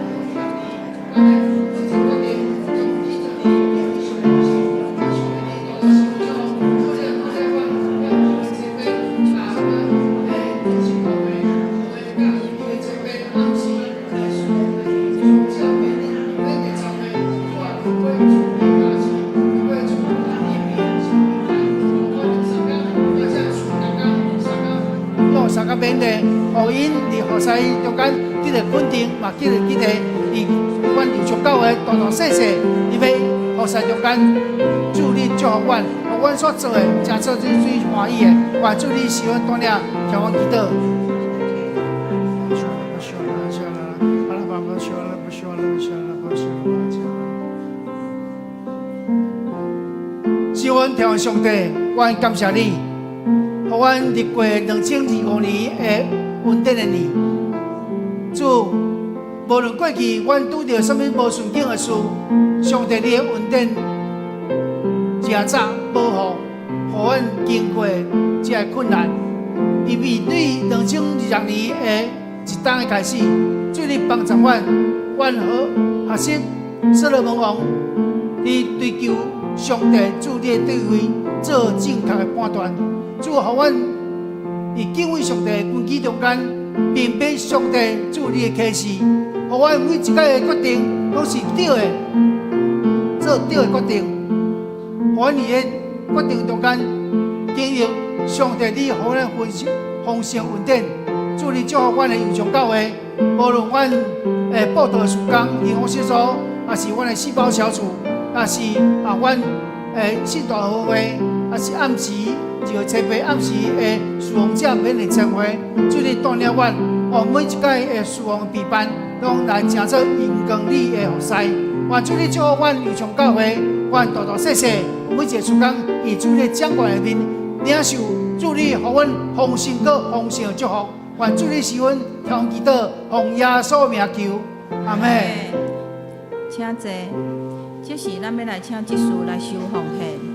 我的我的自己决定，用你的力，用你上帝的心，上帝的道心中，我这我这边啊，信徒会，我会甲你的这边暗时来说，从这边你的教会，主啊，我会主你大事，我会主你的面上来，我的三个，我这三个勉励，互因伫河西中间记得稳定，嘛记得伫阮有上教会大大细细，伊要河西中间祝你祝福阮，互阮所做的真做最欢喜的，愿祝你喜欢带领，向阮祈祷。喜欢天父上帝，阮感谢你，互阮日过2025年的稳定的年。主，无论过去阮拄着什么无顺境的事，上帝你的稳定真早保护，互阮经过这个困难。伊面对2022年的一冬的开始，主你帮助阮，阮和学习所罗门王，你追求上帝主你的对位，做正确的判断。主，互阮伫敬畏上帝的根基中间，明白上帝主你的启示，互阮每一届的决定拢是对的，做对的决定。互阮伫个决定中间，经历上帝你互阮丰盛稳定。主你祝福阮的友上教会，无论阮的布道事工、灵工小组，也是阮的细胞小组，也是阮信徒合会，也是暗时就7月暗时的侍奉者勉励餐会，主你带领阮，每一届的侍奉备办，拢来成做荣光你的服侍。愿主你祝福阮友上教会，愿大大细细每一个事工，以主你掌管下面，领受主你互阮丰盛搁丰盛的祝福。愿主你是阮听祈祷，奉耶稣名求，阿门。请坐，这时咱要来请这事来收奉献。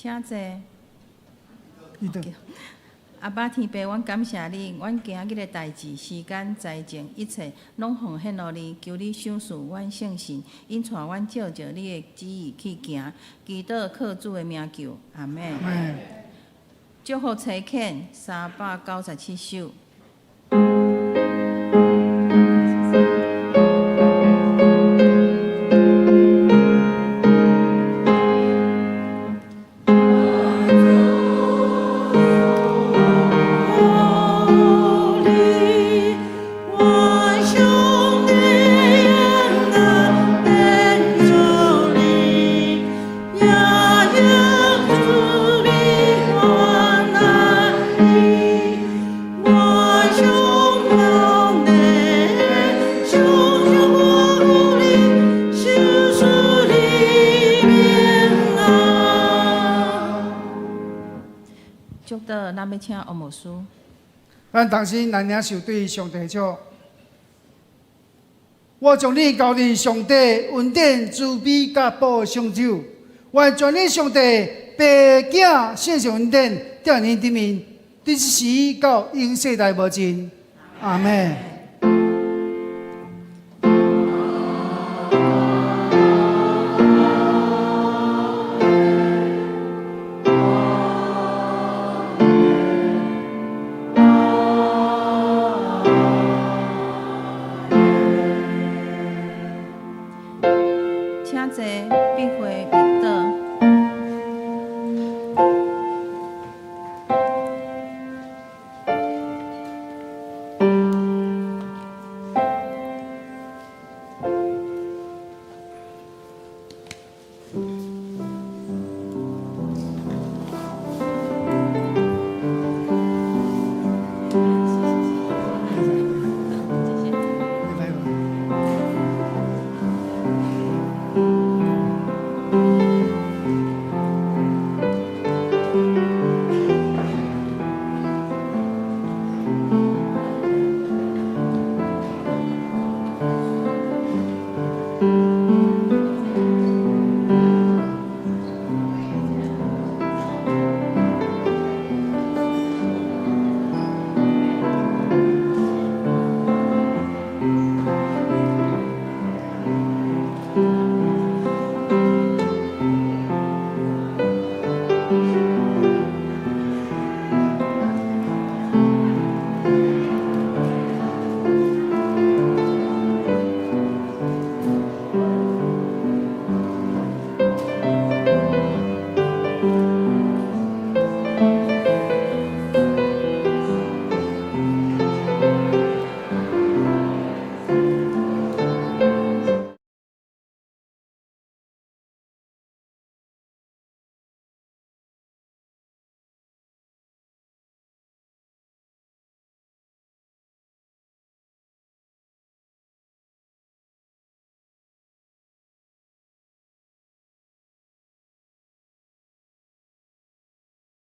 请坐。伊倒阿爸天父，阮感谢你，阮今日的代志、时间、财政，一切拢奉献予你，求你赏赐阮圣信，因带阮照着你的旨意去行。祈祷靠主的名求，阿门。祝福车肯397首。祝祷，咱要请欧牧师。咱同时来领受对上帝祝。我将你交予上帝恩典、慈悲、甲保相助。我全力上帝爸囝圣上恩典，在你的面，伫时到永世代无尽。阿门。